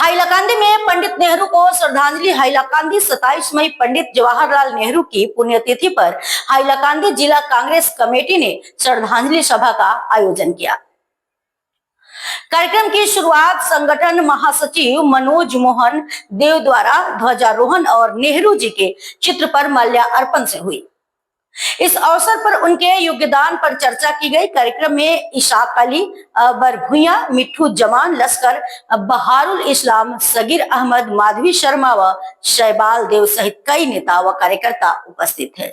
हाइलाकांदी में पंडित नेहरू को श्रद्धांजलि। हाइलाकांदी 27 मई पंडित जवाहरलाल नेहरू की पुण्यतिथि पर हाइलाकांदी जिला कांग्रेस कमेटी ने श्रद्धांजलि सभा का आयोजन किया। कार्यक्रम की शुरुआत संगठन महासचिव मनोज मोहन देव द्वारा ध्वजारोहण और नेहरू जी के चित्र पर माल्यार्पण से हुई। इस अवसर पर उनके योगदान पर चर्चा की गई। कार्यक्रम में इशाक अली, बरभुइया, मिठू जमान लश्कर, बहारुल इस्लाम, सगीर अहमद, माधवी शर्मा व शैबाल देव सहित कई नेता व कार्यकर्ता उपस्थित थे।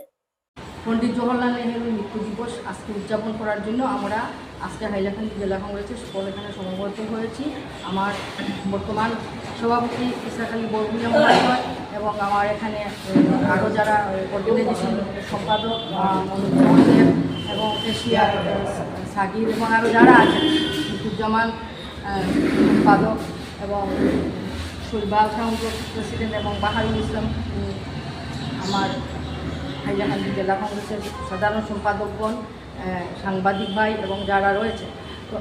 पंडित जवाहरलाल नेहरू मृत्यु दिवस आज के उद्यापन करार जন্য আমরা আজকে হাইলাকান্দি জেলা কংগ্রেসের সকল এখানে সমবেত হয়েছি। আমার বর্তমান সভাপতি ইশাক আলী বরভুইয়া মহোদয় এবং আমার এখানে আরও যারা অর্গানাইজেশন সম্পাদক মনোজ এবং এশিয়ার সাগির এবং আরও যারা আছেন মিঠুজ্জামান সম্পাদক এবং শৈবাল সাউন্ড প্রেসিডেন্ট এবং বাহারুল ইসলাম আমার হাইলাকান্দি জেলা কংগ্রেসের সাধারণ সম্পাদকগণ, সাংবাদিক ভাই এবং যারা রয়েছে। তো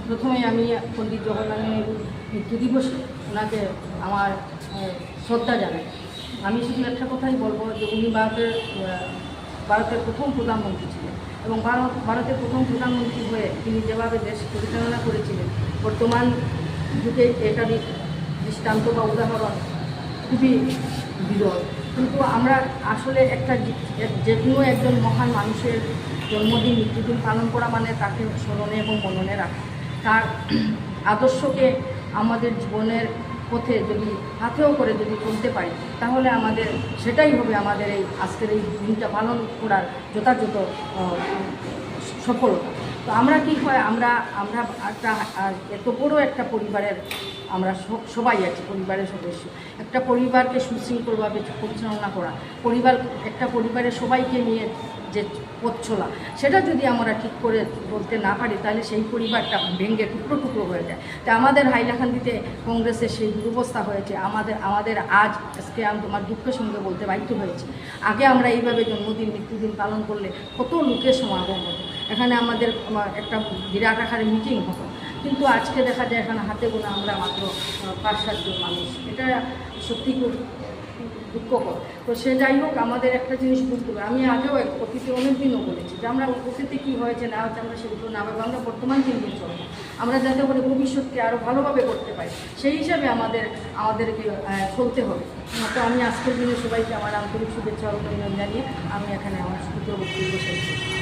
প্রথমে আমি পণ্ডিত জওহরলাল নেহরুর মৃত্যু দিবসে ওনাকে আমার শ্রদ্ধা জানাই। আমি শুধু একটা কথাই বলবো যে উনি ভারতের প্রথম প্রধানমন্ত্রী ছিলেন এবং ভারতের প্রথম প্রধানমন্ত্রী হয়ে তিনি যেভাবে দেশ পরিচালনা করেছিলেন বর্তমান যুগে এটা দৃষ্টান্ত বা উদাহরণ খুবই বিরল। কিন্তু আমরা আসলে যে কোনো একজন মহান মানুষের জন্মদিন মৃত্যুদিন পালন করা মানে তাকে স্মরণে এবং মননে রাখা, তার আদর্শকে আমাদের জীবনের পথে যদি হাতেও করে যদি চলতে পারি তাহলে আমাদের সেটাই হবে আমাদের এই আজকের এই দিনটা পালন করার যথাযথ সফলতা। তো আমরা কি হয় আমরা একটা এত বড় একটা পরিবারের আমরা সবাই আছি, পরিবারের সদস্য। একটা পরিবারকে সুশৃঙ্খলভাবে পরিচালনা করা, একটা পরিবারের সবাইকে নিয়ে যে পথ চলা, সেটা যদি আমরা ঠিক করে বলতে না পারি তাহলে সেই পরিবারটা ভেঙে টুকরো টুকরো হয়ে যায়। তো আমাদের হাইলাকান্দিতে কংগ্রেসের সেই দুরবস্থা হয়েছে। আমাদের আজকে আমি তোমার দুঃখের সঙ্গে বলতে বাধ্য হয়েছি। আগে আমরা এইভাবে জন্মদিন মৃত্যুদিন পালন করলে কত লোকের সমাগম হতো, এখানে আমাদের একটা বিরাট আকারে মিটিং হতো। কিন্তু আজকে দেখা যায় এখানে হাতে গোনা আমরা মাত্র 5-7 জন মানুষ। এটা সত্যি খুব দুঃখকর। তো সে যাই হোক, আমাদের একটা জিনিস বুঝতে হবে। আমি আগেও অতীতে অনেক দিনও বলেছি যে আমরা অতীতে কী হয়েছে না হচ্ছে আমরা সেগুলো না ভাবে আমরা বর্তমান দিন চলব, আমরা যাতে করে ভবিষ্যৎকে আরও ভালোভাবে করতে পারি সেই হিসাবে আমাদেরকে চলতে হবে। তো আমি আজকের দিনে সবাইকে আমার আন্তরিক শুভেচ্ছা ও অভিনন্দন জানিয়ে আমি এখানে আমার বক্তব্য শেষ করছি।